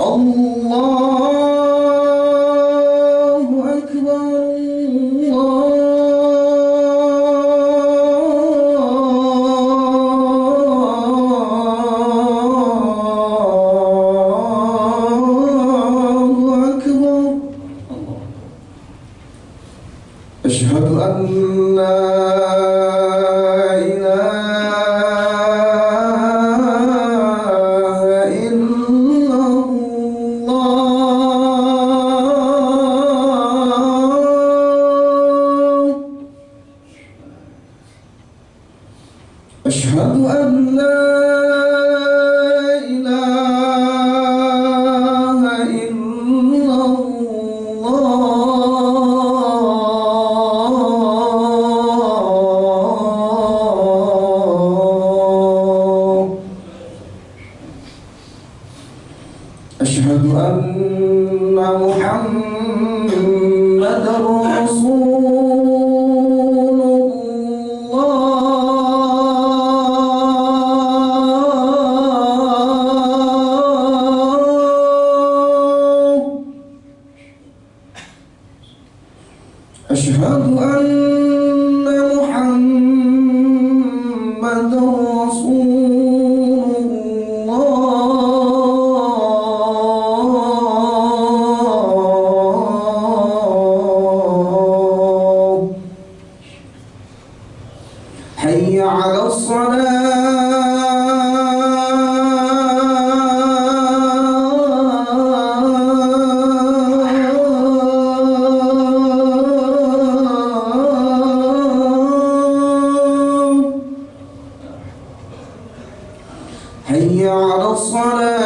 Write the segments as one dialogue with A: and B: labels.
A: Allahu Akbar. Asyhadu an la ilaha illallah. Asyhadu an la ilaha illallah. Asyhadu anna Muhammadar Rasulullah. Asyhadu anna Muhammadar Rasulullah. Hayya 'alas salah. Hayya 'alas salah.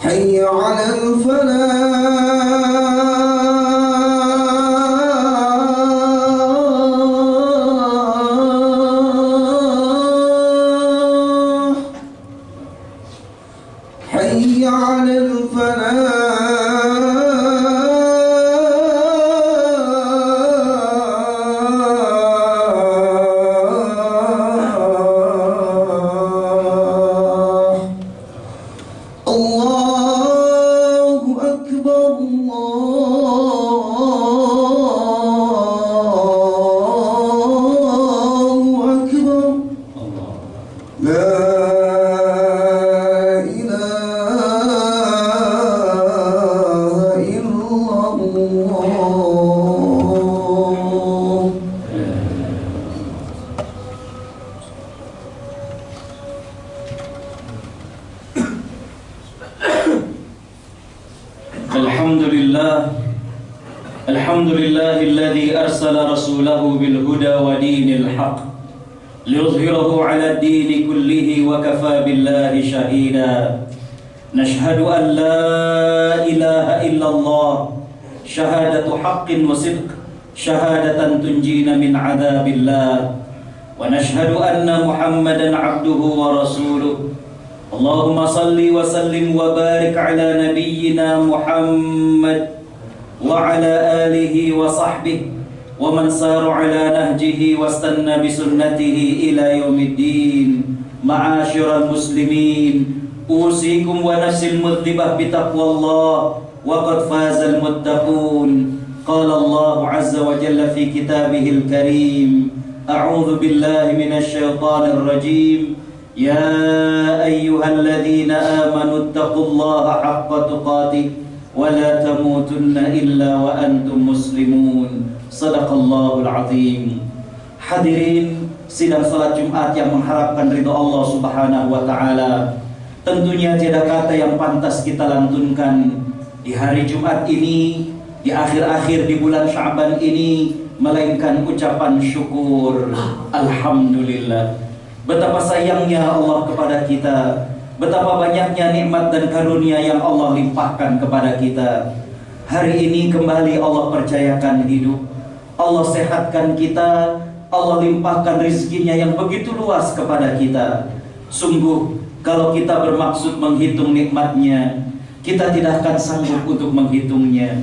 A: Hayya 'alal falah. Hayya 'alal falah. Allahu Akbar. Allahu Akbar. La ilaha illallah.
B: Alhamdulillahilladzi arsala rasulahu bil huda wa dinil haq liyuzhirahu 'ala ad-dini kullihi wa kafa billahi shahida. Nashhadu an la ilaha illallah syahadatu haqqin wa sidq syahadatan tunjina min 'adzabillah wa nashhadu anna Muhammadan 'abduhu wa rasuluh. Allahumma salli wa sallim wa barik 'ala nabiyyina Muhammad wa 'ala alihi wa sahbihi wa man sara 'ala nahjihi wastanna bi sunnatihi ila yaumiddin. Ma'asyiral muslimin, usikum wa nafsil mudhibah bi taqwallah wa qad fazal muttaqun. Qala Allah azza wa jalla fi kitabihil karim, a'udzu billahi minasy syaithanir rajim. Ya ayyuhalladzina amanu taqullaha haqqa tuqatih wa la tamutunna illa wa antum muslimun. Sadaqallahul azim. Hadirin sidang salat Jumat yang mengharapkan ridha Allah Subhanahu wa taala. Tentunya tiada kata yang pantas kita lantunkan di hari Jumat ini, di akhir-akhir di bulan Sya'ban ini, melainkan ucapan syukur. Alhamdulillah. Betapa sayangnya Allah kepada kita, betapa banyaknya nikmat dan karunia yang Allah limpahkan kepada kita. Hari ini kembali Allah percayakan hidup, Allah sehatkan kita, Allah limpahkan rizkinya yang begitu luas kepada kita. Sungguh kalau kita bermaksud menghitung nikmatnya, kita tidak akan sanggup untuk menghitungnya.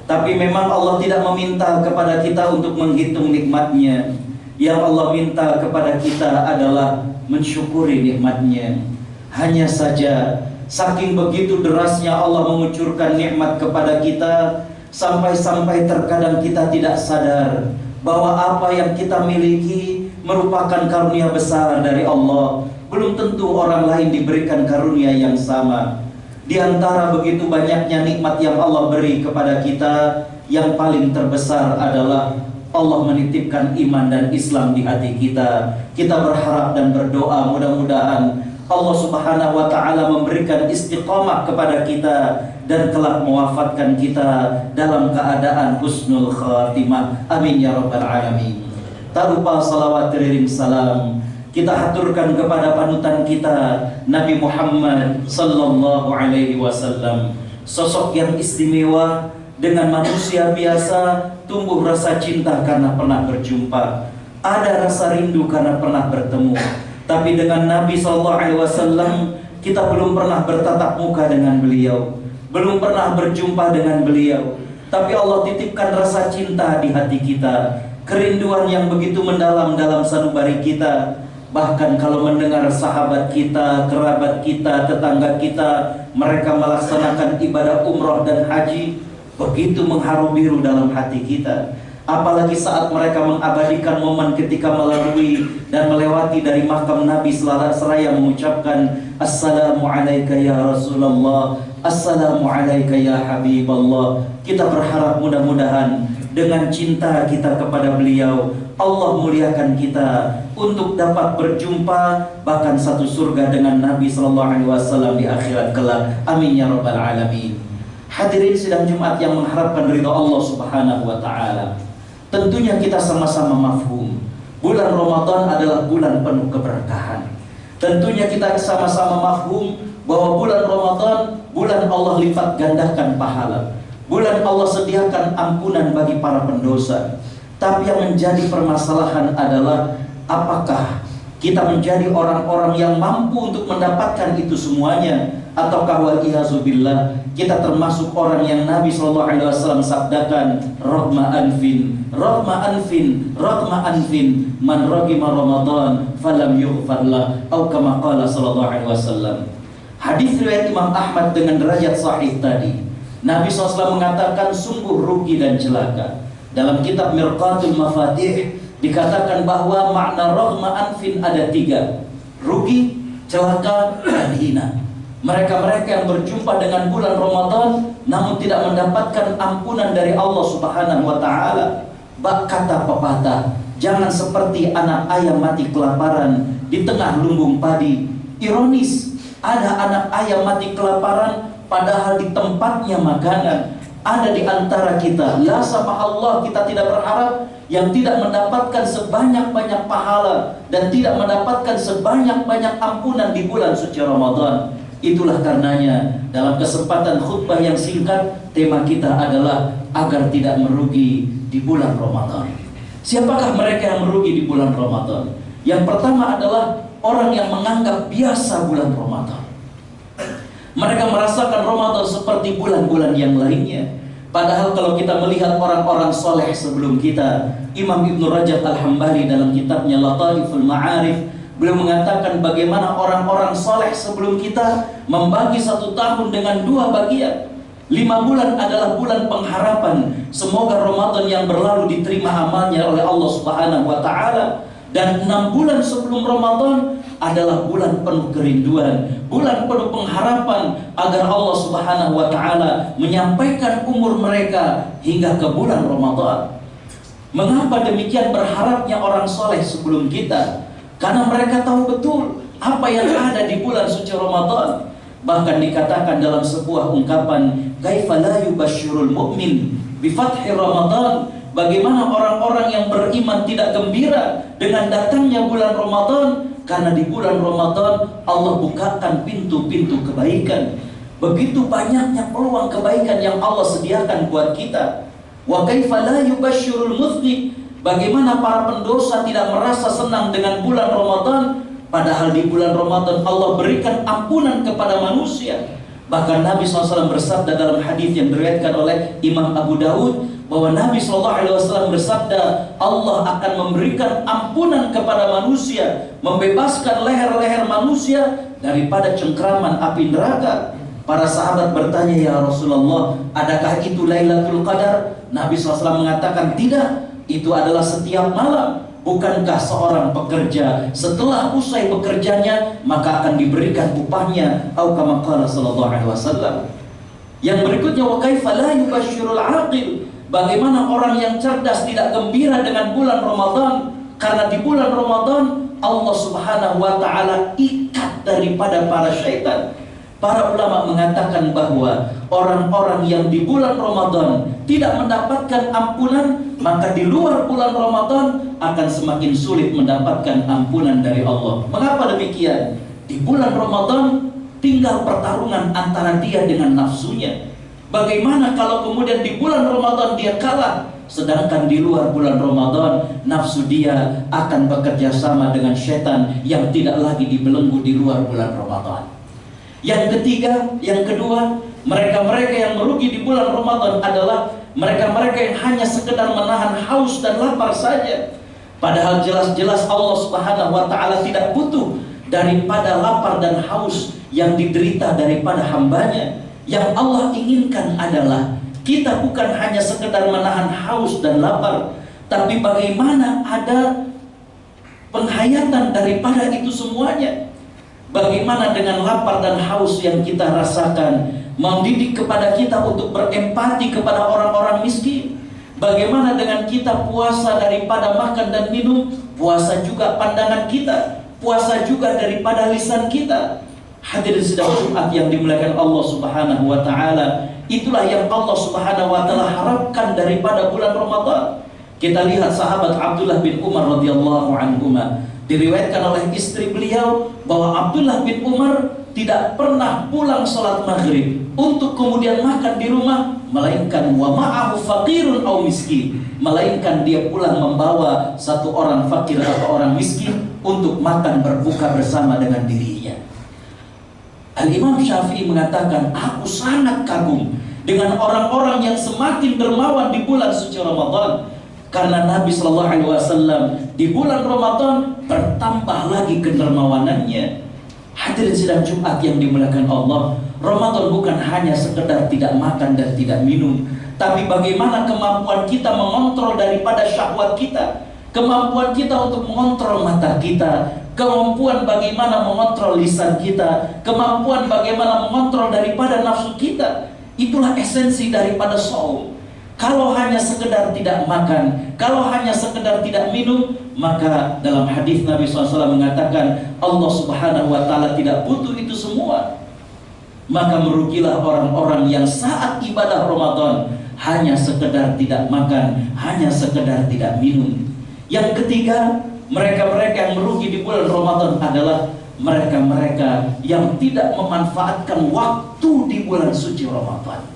B: Tapi memang Allah tidak meminta kepada kita untuk menghitung nikmatnya. Yang Allah minta kepada kita adalah mensyukuri nikmatnya. Hanya saja saking begitu derasnya Allah mengucurkan nikmat kepada kita, sampai-sampai terkadang kita tidak sadar bahwa apa yang kita miliki merupakan karunia besar dari Allah. Belum tentu orang lain diberikan karunia yang sama. Di antara begitu banyaknya nikmat yang Allah beri kepada kita, yang paling terbesar adalah Allah menitipkan iman dan Islam di hati kita. Kita berharap dan berdoa mudah-mudahan Allah Subhanahu wa ta'ala memberikan istiqamah kepada kita dan kelak mewafatkan kita dalam keadaan husnul khatimah. Amin ya rabbal alamin. Tak lupa salawat teriring salam kita haturkan kepada panutan kita Nabi Muhammad sallallahu alaihi wasallam, sosok yang istimewa. Dengan manusia biasa tumbuh rasa cinta karena pernah berjumpa, ada rasa rindu karena pernah bertemu. Tapi dengan Nabi sallallahu alaihi wasallam kita belum pernah bertatap muka dengan beliau, belum pernah berjumpa dengan beliau. Tapi Allah titipkan rasa cinta di hati kita, kerinduan yang begitu mendalam dalam sanubari kita. Bahkan kalau mendengar sahabat kita, kerabat kita, tetangga kita, mereka melaksanakan ibadah umroh dan haji, begitu mengharu biru dalam hati kita. Apalagi saat mereka mengabadikan momen ketika melalui dan melewati dari makam Nabi seraya mengucapkan Assalamu alayka ya Rasulullah, Assalamu alayka ya Habiballah. Kita berharap mudah-mudahan dengan cinta kita kepada beliau, Allah muliakan kita untuk dapat berjumpa bahkan satu surga dengan Nabi sallallahu alaihi wasallam di akhirat kelak. Amin ya rabbal alamin. Hadirin sidang Jumat yang mengharapkan ridha Allah Subhanahu wa ta'ala, tentunya kita sama-sama mafhum bulan Ramadan adalah bulan penuh keberkahan. Tentunya kita sama-sama mafhum bahwa bulan Ramadan bulan Allah lipat gandakan pahala, bulan Allah sediakan ampunan bagi para pendosa. Tapi yang menjadi permasalahan adalah apakah kita menjadi orang-orang yang mampu untuk mendapatkan itu semuanya, ataukah waliyazubillah kita termasuk orang yang Nabi SAW sabdakan rahma anfin, rahma anfin, rahma anfin, man ragima Ramadan falam yughfarlah, atau kama qala sallallahu alaihi wasallam. Hadis riwayat Imam Ahmad dengan derajat sahih tadi, Nabi SAW mengatakan sungguh rugi dan celaka. Dalam kitab Mirqatul Mafatih dikatakan bahwa makna rahma anfin ada 3: rugi, celaka, dan hina. Mereka-mereka yang berjumpa dengan bulan Ramadan namun tidak mendapatkan ampunan dari Allah Subhanahu wa ta'ala. Bak kata pepatah, jangan seperti anak ayam mati kelaparan di tengah lumbung padi. Ironis, ada anak ayam mati kelaparan padahal di tempatnya makanan. Ada di antara kita, la sama Allah, kita tidak berharap, yang tidak mendapatkan sebanyak-banyak pahala dan tidak mendapatkan sebanyak-banyak ampunan di bulan suci Ramadan. Itulah karenanya dalam kesempatan khutbah yang singkat, tema kita adalah agar tidak merugi di bulan Ramadan. Siapakah mereka yang merugi di bulan Ramadan? Yang pertama adalah orang yang menganggap biasa bulan Ramadan. Mereka merasakan Ramadan seperti bulan-bulan yang lainnya. Padahal kalau kita melihat orang-orang soleh sebelum kita, Imam Ibn Rajab Al-Hambali dalam kitabnya Lataiful Ma'arif, beliau mengatakan bagaimana orang-orang soleh sebelum kita membagi 1 tahun dengan 2 bagian. 5 bulan adalah bulan pengharapan, semoga Ramadan yang berlalu diterima amalnya oleh Allah Subhanahu wa ta'ala. Dan 6 bulan sebelum Ramadan adalah bulan penuh kerinduan, bulan penuh pengharapan agar Allah Subhanahu wa ta'ala menyampaikan umur mereka hingga ke bulan Ramadan. Mengapa demikian berharapnya orang soleh sebelum kita? Karena mereka tahu betul apa yang ada di bulan suci Ramadan. Bahkan dikatakan dalam sebuah ungkapan, kaifa la yubasyirul mu'min bi fathi Ramadan. Bagaimana orang-orang yang beriman tidak gembira dengan datangnya bulan Ramadan? Karena di bulan Ramadan Allah bukakan pintu-pintu kebaikan. Begitu banyaknya peluang kebaikan yang Allah sediakan buat kita. Wa kaifa la yubasyirul mudhnib. Bagaimana para pendosa tidak merasa senang dengan bulan Ramadan, padahal di bulan Ramadan Allah berikan ampunan kepada manusia. Bahkan Nabi SAW bersabda dalam hadis yang diriwayatkan oleh Imam Abu Daud, bahwa Nabi SAW bersabda, Allah akan memberikan ampunan kepada manusia, membebaskan leher-leher manusia daripada cengkraman api neraka. Para sahabat bertanya, ya Rasulullah, adakah itu Lailatul Qadar? Nabi SAW mengatakan, tidak, itu adalah setiap malam. Bukankah seorang pekerja setelah usai bekerjanya maka akan diberikan upahnya? Atau kama qala sallallahu alaihi wasallam. Yang berikutnya, wa kaifa la yubasyirul aqil. Bagaimana orang yang cerdas tidak gembira dengan bulan Ramadan? Karena di bulan Ramadan Allah Subhanahu wa taala ikat daripada para syaitan. Para ulama mengatakan bahwa orang-orang yang di bulan Ramadan tidak mendapatkan ampunan, maka di luar bulan Ramadan akan semakin sulit mendapatkan ampunan dari Allah. Mengapa demikian? Di bulan Ramadan tinggal pertarungan antara dia dengan nafsunya. Bagaimana kalau kemudian di bulan Ramadan dia kalah, sedangkan di luar bulan Ramadan nafsu dia akan bekerja sama dengan setan yang tidak lagi dibelenggu di luar bulan Ramadan. Yang ketiga, yang kedua, mereka-mereka yang merugi di bulan Ramadan adalah mereka-mereka yang hanya sekedar menahan haus dan lapar saja. Padahal jelas-jelas Allah Subhanahu wa taala tidak butuh daripada lapar dan haus yang diderita daripada hambanya. Yang Allah inginkan adalah kita bukan hanya sekedar menahan haus dan lapar, tapi bagaimana ada penghayatan daripada itu semuanya. Bagaimana dengan lapar dan haus yang kita rasakan mendidik kepada kita untuk berempati kepada orang-orang miskin. Bagaimana dengan kita puasa daripada makan dan minum, puasa juga pandangan kita, puasa juga daripada lisan kita. Hadirin sidang Jumat yang dimuliakan Allah Subhanahu wa taala, itulah yang Allah Subhanahu wa taala harapkan daripada bulan Ramadan. Kita lihat sahabat Abdullah bin Umar radhiyallahu anhuma. Diriwayatkan oleh istri beliau bahwa Abdullah bin Umar tidak pernah pulang sholat maghrib untuk kemudian makan di rumah, melainkan wa ma'ahu faqirun aw miskin, melainkan dia pulang membawa satu orang fakir atau orang miskin untuk makan berbuka bersama dengan dirinya. Al-Imam Syafi'i mengatakan, aku sangat kagum dengan orang-orang yang semakin dermawan di bulan suci Ramadan. Karena Nabi Shallallahu Alaihi Wasallam di bulan Ramadan bertambah lagi kedermawanannya. Hadirin sidang Jumat yang dimuliakan Allah, Ramadan bukan hanya sekedar tidak makan dan tidak minum, tapi bagaimana kemampuan kita mengontrol daripada syahwat kita, kemampuan kita untuk mengontrol mata kita, kemampuan bagaimana mengontrol lisan kita, kemampuan bagaimana mengontrol daripada nafsu kita. Itulah esensi daripada shaum. Kalau hanya sekedar tidak makan, kalau hanya sekedar tidak minum, maka dalam hadis Nabi SAW mengatakan Allah Subhanahu wa taala tidak butuh itu semua. Maka merugilah orang-orang yang saat ibadah Ramadan hanya sekedar tidak makan, hanya sekedar tidak minum. Yang ketiga, mereka-mereka yang merugi di bulan Ramadan adalah mereka-mereka yang tidak memanfaatkan waktu di bulan suci Ramadan.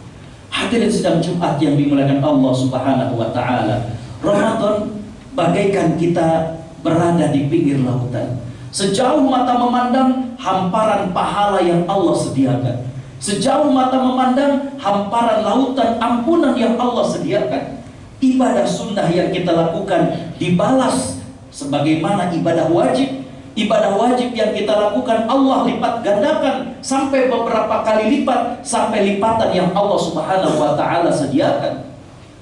B: Hadirin sidang Jumat yang dimuliakan Allah Subhanahu wa taala, Ramadan bagaikan kita berada di pinggir lautan. Sejauh mata memandang, hamparan pahala yang Allah sediakan. Sejauh mata memandang, hamparan lautan ampunan yang Allah sediakan. Ibadah sunnah yang kita lakukan dibalas sebagaimana ibadah wajib. Ibadah wajib yang kita lakukan Allah lipat gandakan sampai beberapa kali lipat, sampai lipatan yang Allah Subhanahu wa taala sediakan.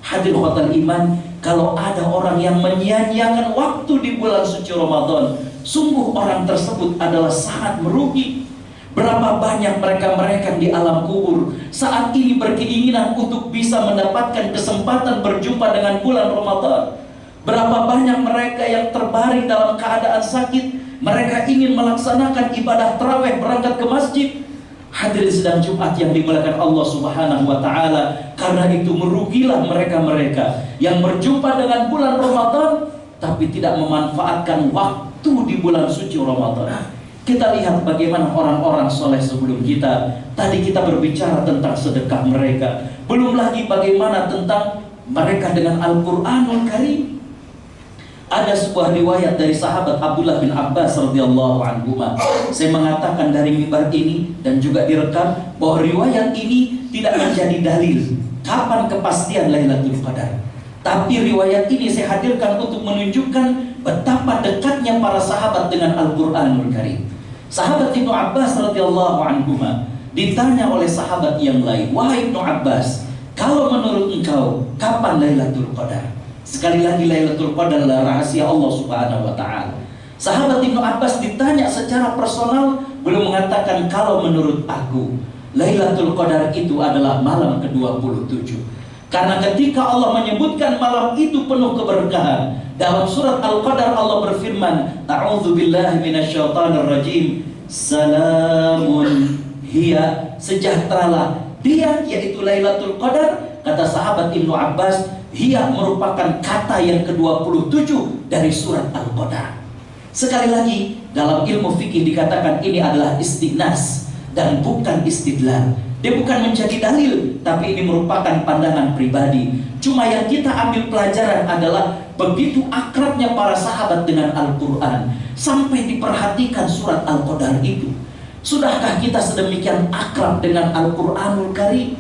B: Hadirin khotal iman, kalau ada orang yang menyia-nyiakan waktu di bulan suci Ramadan, sungguh orang tersebut adalah sangat merugi. Berapa banyak mereka-mereka di alam kubur saat ini berkeinginan untuk bisa mendapatkan kesempatan berjumpa dengan bulan Ramadan. Berapa banyak mereka yang terbaring dalam keadaan sakit, mereka ingin melaksanakan ibadah tarawih, berangkat ke masjid. Hadirin sedang Jumat yang dimuliakan Allah Subhanahu wa taala, karena itu merugilah mereka-mereka yang berjumpa dengan bulan Ramadan tapi tidak memanfaatkan waktu di bulan suci Ramadan. Kita lihat bagaimana orang-orang soleh sebelum kita. Tadi kita berbicara tentang sedekah mereka, belum lagi bagaimana tentang mereka dengan Al-Quranul Karim. Ada sebuah riwayat dari sahabat Abdullah bin Abbas radhiyallahu anhu. Saya mengatakan dari mimbar ini dan juga direkam bahwa riwayat ini tidak menjadi dalil kapan kepastian Lailatul Qadar. Tapi riwayat ini saya hadirkan untuk menunjukkan betapa dekatnya para sahabat dengan Al-Qur'anul Karim. Sahabat Ibnu Abbas radhiyallahu anhu ditanya oleh sahabat yang lain, "Wahai Ibnu Abbas, kalau menurut engkau kapan Lailatul Qadar?" Sekali lagi, Lailatul Qadar adalah rahasia Allah Subhanahu wa taala. Sahabat Ibnu Abbas ditanya secara personal, beliau mengatakan, "Kalau menurut aku, Lailatul Qadar itu adalah malam ke-27." Karena ketika Allah menyebutkan malam itu penuh keberkahan, dalam surat Al-Qadar Allah berfirman, "A'udzu billahi minasyaitonir rajim. Salamun hiya," sejahteralah dia, yaitu Lailatul Qadar. Kata sahabat Ibnu Abbas, hiya merupakan kata yang ke-27 dari surat Al-Qadar. Sekali lagi, dalam ilmu fikih dikatakan ini adalah istighnas dan bukan istidlal. Dia bukan menjadi dalil, tapi ini merupakan pandangan pribadi. Cuma yang kita ambil pelajaran adalah begitu akrabnya para sahabat dengan Al-Quran, sampai diperhatikan surat Al-Qadar itu. Sudahkah kita sedemikian akrab dengan Al-Quranul Karim?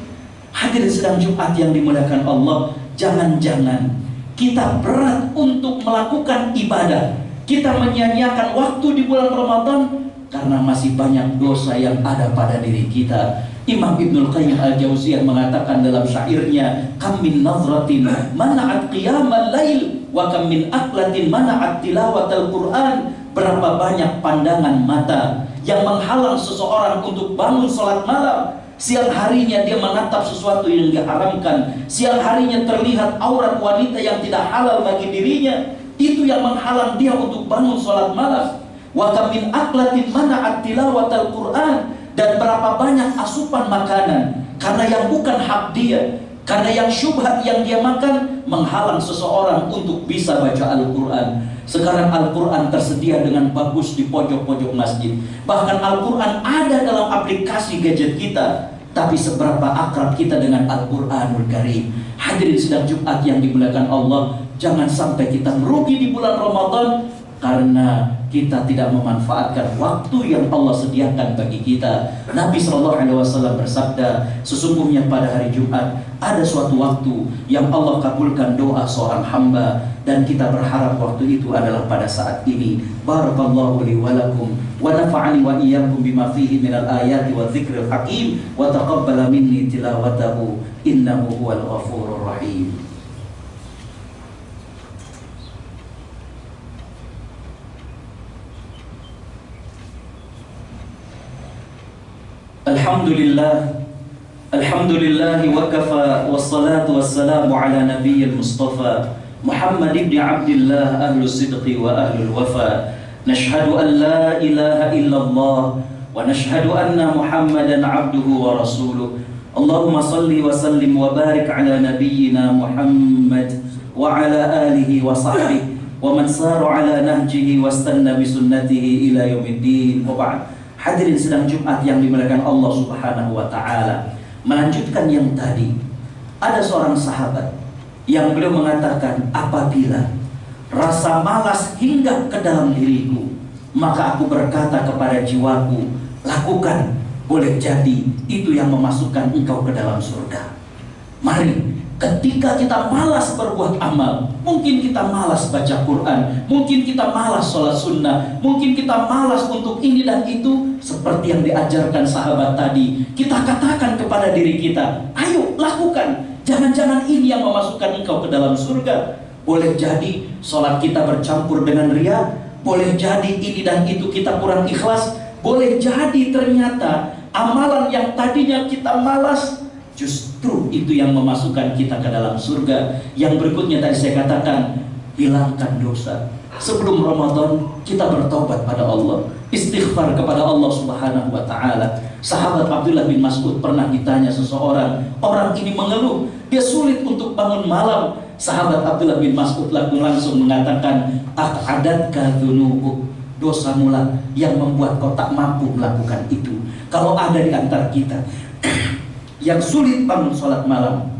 B: Hadirin sedang Jumat yang dimuliakan Allah, jangan-jangan kita berat untuk melakukan ibadah, kita menyia-nyiakan waktu di bulan Ramadan karena masih banyak dosa yang ada pada diri kita. Imam Ibnul Qayyim Al-Jauziyah mengatakan dalam syairnya, "Kam min nazratin mana'at qiyamal lail wa kam min aqlatin mana'at tilawatal Qur'an." Berapa banyak pandangan mata yang menghalang seseorang untuk bangun salat malam. Siang harinya dia menatap sesuatu yang diharamkan. Siang harinya terlihat aurat wanita yang tidak halal bagi dirinya. Itu yang menghalang dia untuk bangun salat malam. Wa kam min aqlatin mana'at tilawatal Qur'an. Dan berapa banyak asupan makanan karena yang bukan hak dia, karena yang syubhat yang dia makan menghalang seseorang untuk bisa baca Al-Quran. Sekarang Al-Quran tersedia dengan bagus di pojok-pojok masjid. Bahkan Al-Quran ada dalam aplikasi gadget kita. Tapi seberapa akrab kita dengan Al-Quranul Karim? Hadirin sidang Jumat yang dimuliakan Allah, jangan sampai kita merugi di bulan Ramadan karena kita tidak memanfaatkan waktu yang Allah sediakan bagi kita. Nabi SAW bersabda, sesungguhnya pada hari Jumat ada suatu waktu yang Allah kabulkan doa seorang hamba, dan kita berharap waktu itu adalah pada saat ini. Barakallahu li wa lakum wa nafa'ani wa iyyakum bima fihi minal ayati wa dzikril hakim wa taqabbala minni tilawatahu innahu huwal ghafurur rahim. Alhamdulillah wa kafa wassalatu wassalamu ala nabiyyil mustafa Muhammad ibn Abdullah ahlus sidqi wa ahlul wafa. Nashhadu an la ilaha illallah wa nashhadu anna Muhammadan abduhu wa rasuluh. Allahumma salli wa sallim wa barik ala nabiyyina Muhammad wa ala alihi wa sahbihi wa man sara ala nahjihi wa istanna bi sunnatihi ila yaumiddin. Wa ba'd. Hadirin sedang Jumat yang dimuliakan Allah Subhanahu wa taala. Melanjutkan yang tadi, ada seorang sahabat yang beliau mengatakan, apabila rasa malas hinggap ke dalam diriku, maka aku berkata kepada jiwaku, lakukan, boleh jadi itu yang memasukkan engkau ke dalam surga. Mari, ketika kita malas berbuat amal, mungkin kita malas baca Quran, mungkin kita malas sholat sunnah, mungkin kita malas untuk ini dan itu, seperti yang diajarkan sahabat tadi, kita katakan kepada diri kita, ayo lakukan. Jangan-jangan ini yang memasukkan engkau ke dalam surga. Boleh jadi sholat kita bercampur dengan riya, boleh jadi ini dan itu kita kurang ikhlas, boleh jadi ternyata amalan yang tadinya kita malas, justru itu yang memasukkan kita ke dalam surga. Yang berikutnya tadi saya katakan, hilangkan dosa. Sebelum Ramadan kita bertobat pada Allah, istighfar kepada Allah Subhanahu wa taala. Sahabat Abdullah bin Mas'ud pernah ditanya seseorang, orang ini mengeluh, dia sulit untuk bangun malam. Sahabat Abdullah bin Mas'ud langsung mengatakan, aqadatka dzunubuk, dosamu lah yang membuat kau tak mampu melakukan itu. Kalau ada di antara kita yang sulit bangun sholat malam,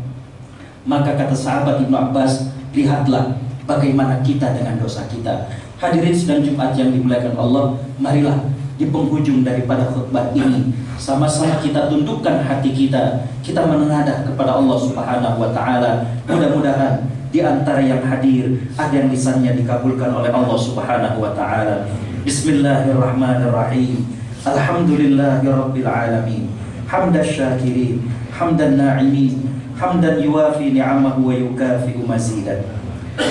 B: maka kata sahabat Ibnu Abbas, lihatlah bagaimana kita dengan dosa kita. Hadirin sidang Jumat yang dimuliakan Allah, marilah di penghujung daripada khutbah ini sama-sama kita tundukkan hati kita, kita menenadah kepada Allah Subhanahu wa taala. Mudah-mudahan di antara yang hadir ada yang lisannya dikabulkan oleh Allah Subhanahu wa taala. Bismillahirrahmanirrahim. Alhamdulillahirabbil alamin. Hamdan syakirin, hamdan na'imin, hamdan yuwafi ni'amahu wa yukafi'u mazidan.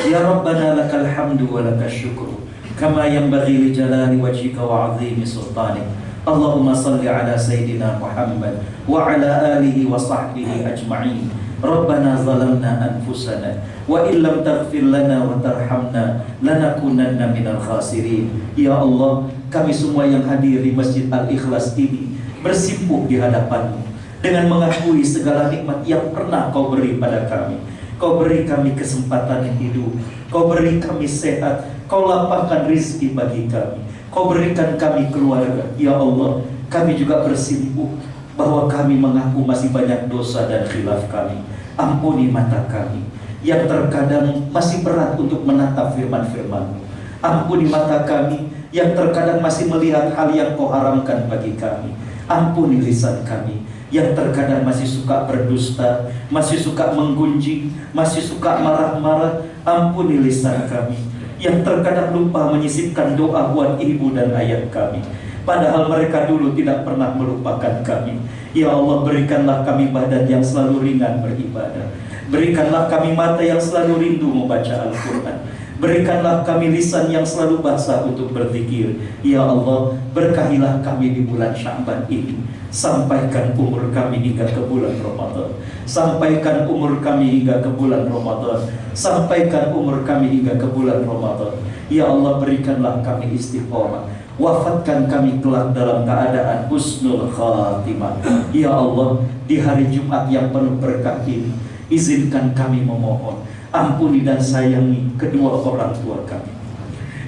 B: Ya Rabbana lakal hamdu wa lakal syukru kama yanbaghi li jalali wajhika wa 'azimi sultanik. Allahumma salli ala sayyidina Muhammad wa ala alihi wa sahbihi ajma'in. Rabbana zalamna anfusana wa illam taghfir lana wa tarhamna lanakunanna minal khasirin. Ya Allah, kami semua yang hadir di Masjid Al-Ikhlas ini bersimpuh di hadapan-Mu dengan mengakui segala nikmat yang pernah Kau beri pada kami. Kau beri kami kesempatan hidup, Kau beri kami sehat, Kau lapangkan rizki bagi kami, Kau berikan kami keluarga. Ya Allah, kami juga bersimpuh bahwa kami mengaku masih banyak dosa dan khilaf kami. Ampuni mata kami yang terkadang masih berat untuk menatap firman-firman-Mu. Ampuni mata kami yang terkadang masih melihat hal yang Kau haramkan bagi kami. Ampuni lisan kami yang terkadang masih suka berdusta, masih suka menggunjing, masih suka marah-marah. Ampuni lisan kami yang terkadang lupa menyisipkan doa buat ibu dan ayah kami, padahal mereka dulu tidak pernah melupakan kami. Ya Allah, berikanlah kami badan yang selalu ringan beribadah. Berikanlah kami mata yang selalu rindu membaca Al-Quran. Berikanlah kami lisan yang selalu basah untuk berzikir. Ya Allah, berkahilah kami di bulan Sya'ban ini. Sampaikan umur kami hingga ke bulan Ramadan. Sampaikan umur kami hingga ke bulan Ramadan. Sampaikan umur kami hingga ke bulan Ramadan. Ya Allah, berikanlah kami istiqomah. Wafatkan kami kelak dalam keadaan husnul khatimah. Ya Allah, di hari Jumat yang penuh berkah ini, izinkan kami memohon, ampuni dan sayangi kedua orang tua kami.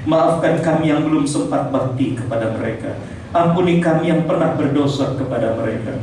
B: Maafkan kami yang belum sempat bakti kepada mereka. Ampuni kami yang pernah berdosa kepada mereka.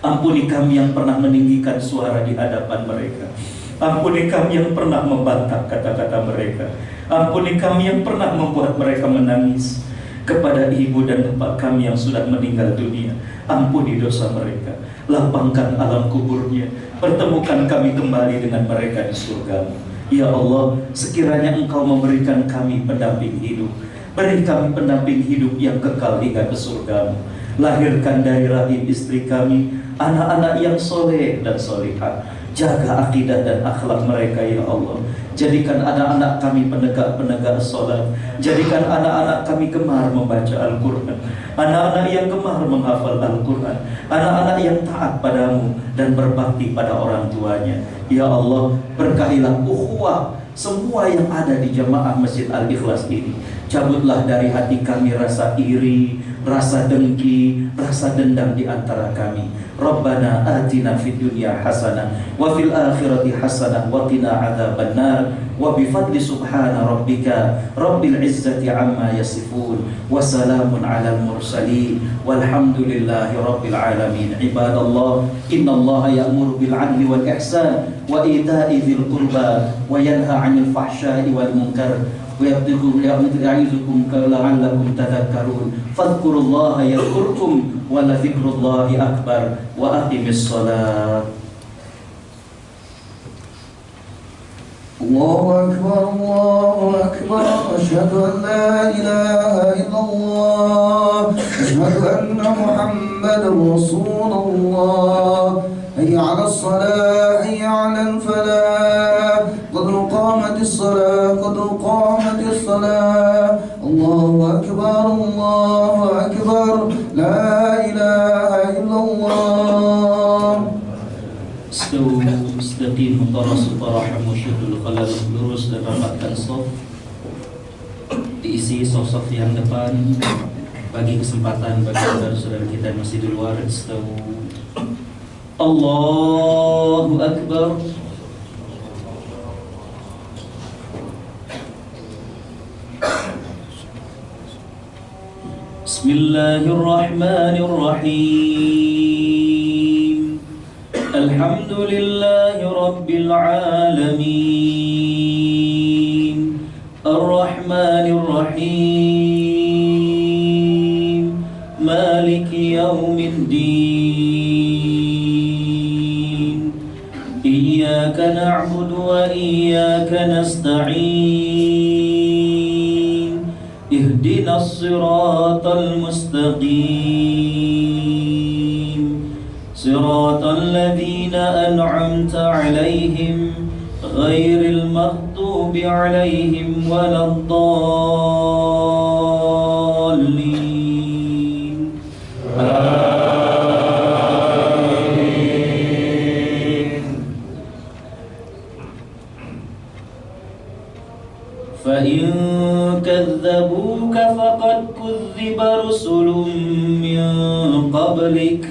B: Ampuni kami yang pernah meninggikan suara di hadapan mereka. Ampuni kami yang pernah membantah kata-kata mereka. Ampuni kami yang pernah membuat mereka menangis. Kepada ibu dan bapak kami yang sudah meninggal dunia, ampuni dosa mereka. Lapangkan alam kuburnya. Pertemukan kami kembali dengan mereka di surga-Mu. Ya Allah, sekiranya Engkau memberikan kami pendamping hidup, beri kami pendamping hidup yang kekal hingga ke surga-Mu. Lahirkan dari rahim istri kami anak-anak yang soleh dan solihah. Jaga akidah dan akhlak mereka, ya Allah. Jadikan anak-anak kami penegak-penegak sholat. Jadikan anak-anak kami gemar membaca Al-Quran. Anak-anak yang gemar menghafal Al-Quran. Anak-anak yang taat padamu dan berbakti pada orang tuanya. Ya Allah, berkahilah ukhuwah semua yang ada di jamaah Masjid Al-Ikhlas ini. Cabutlah dari hati kami rasa iri, rasa dengki, rasa dendam di antara kami. Rabbana atina fid dunya hasanah wa fil akhirati hasanah wa qina adzabannar. Wa bi fadli subhana rabbika rabbil izzati amma yasifun wa salamun alal mursalin walhamdulillahi rabbil alamin. Ibadallah, innallaha ya'muru bil 'adli wal ihsan wa ita'i dzil qurba wa yanha 'anil fahsya'i wal munkar ويعظكم لعلكم تذكرون فاذكروا الله يذكركم ولذكر الله أكبر وأقم الصلاة.
A: الله أكبر الله أكبر أشهد أن لا إله إلا الله أشهد أن محمدا رسول الله. حي على الصلاة حي على الفلاح قد قامت الصلاة قد قامت الصلاة. الله أكبر الله أكبر لا إله إلا الله.
B: Istaqim tarasu tarahamu syuddul khalal. Lurus dan rapatkan shaf. Diisi shaf-shaf yang depan. Bagi kesempatan bagi saudara-saudara kita yang masih di luar. Istawu. Allahu Akbar. Bismillahirrahmanirrahim. Alhamdulillahi rabbil alamin. الرحيم مالك يوم الدين إياك نعبد وإياك نستعين اهدنا الصراط المستقيم صراط الذين أنعمت عليهم غير المغضوب عليهم ولا الضالين آمين. فإن كذبوك فقد كذب رسل من قبلك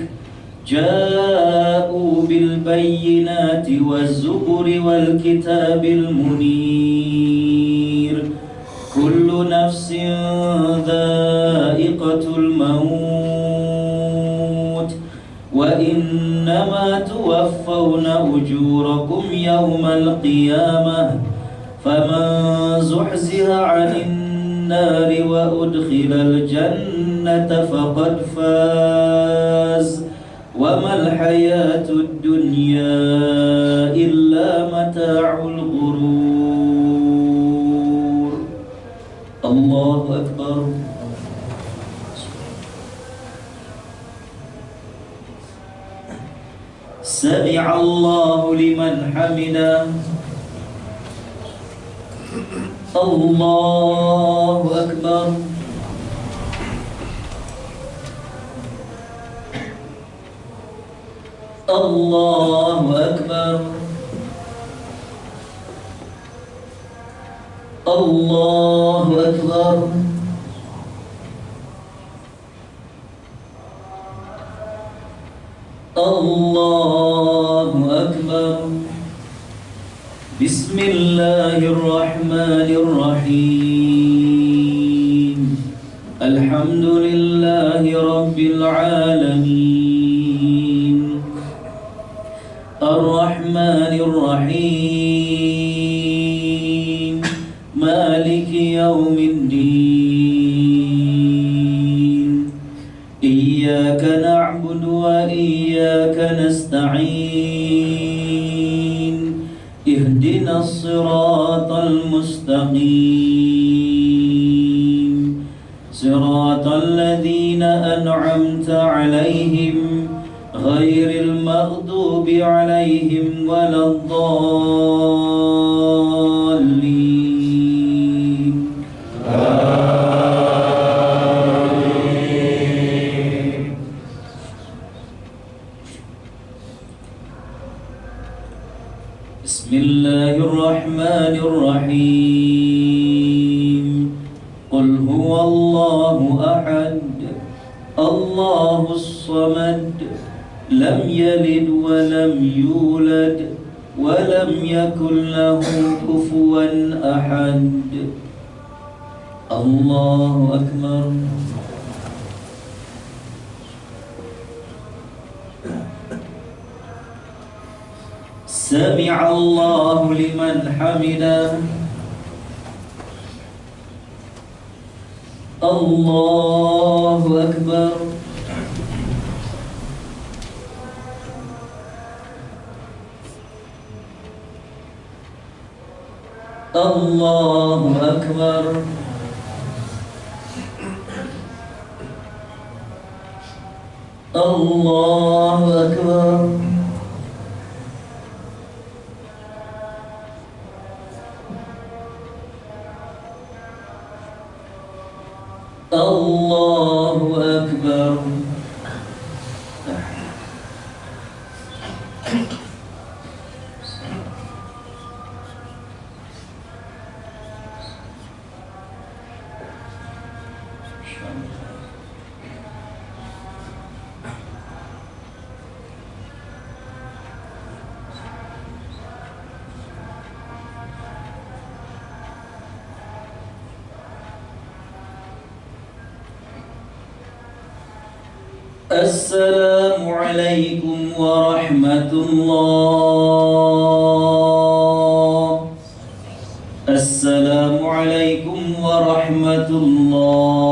B: جاءوا بالبينات والزبر والكتاب المنير كل نفس ذائقة الموت وإنما توفون أجوركم يوم القيامة فمن زحزح عن النار وأدخل الجنة فقد فاز وما الحياة الدنيا إلا متاع الغرور. الله أكبر. سمع الله لمن حمده. الله أكبر. الله أكبر. الله أكبر. الله أكبر. بسم الله الرحمن الرحيم الحمد لله رب العالمين الرحمن الرحيم مالك يوم الدين إياك نعبد وإياك نستعين اهدنا الصراط المستقيم صراط الذين أنعمت عليهم غير المغضوب عليهم ولا الضالين آمين. بسم الله الرحمن الرحيم قل هو الله أحد الله الصمد لم يلد ولم يولد ولم يكن له كفوا أحد. الله أكبر. سمع الله لمن حمده. الله أكبر. الله أكبر. الله أكبر. الله أكبر. السلام عليكم ورحمة الله. السلام عليكم warahmatullah.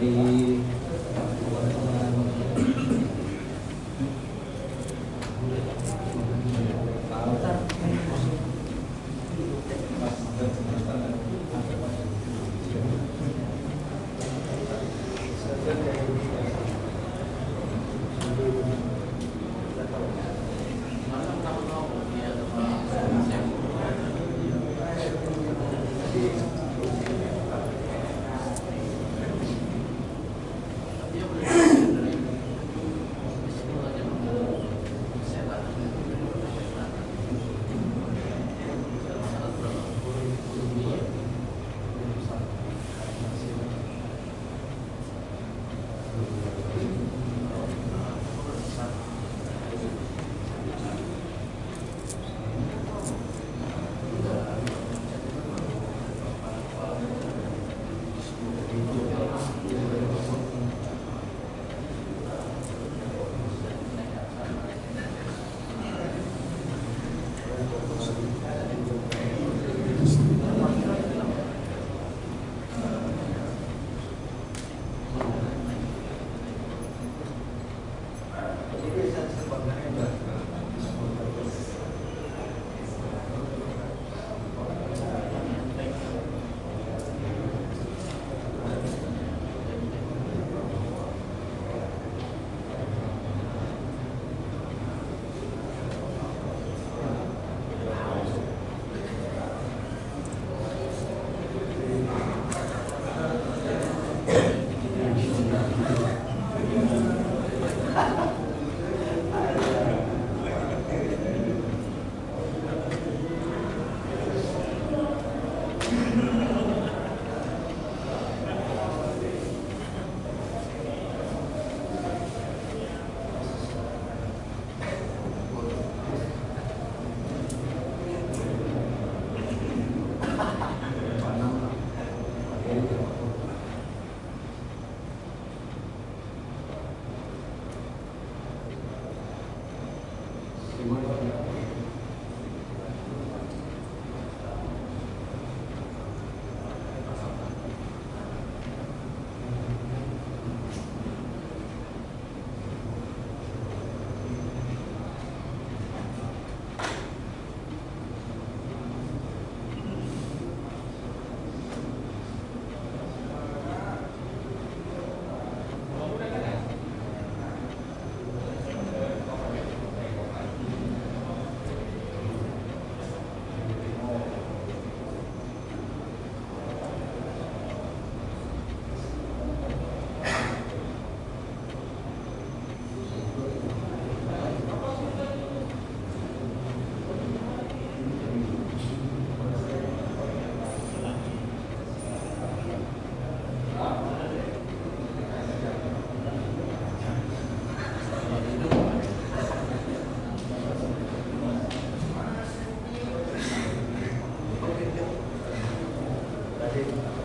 C: dari
A: Tadi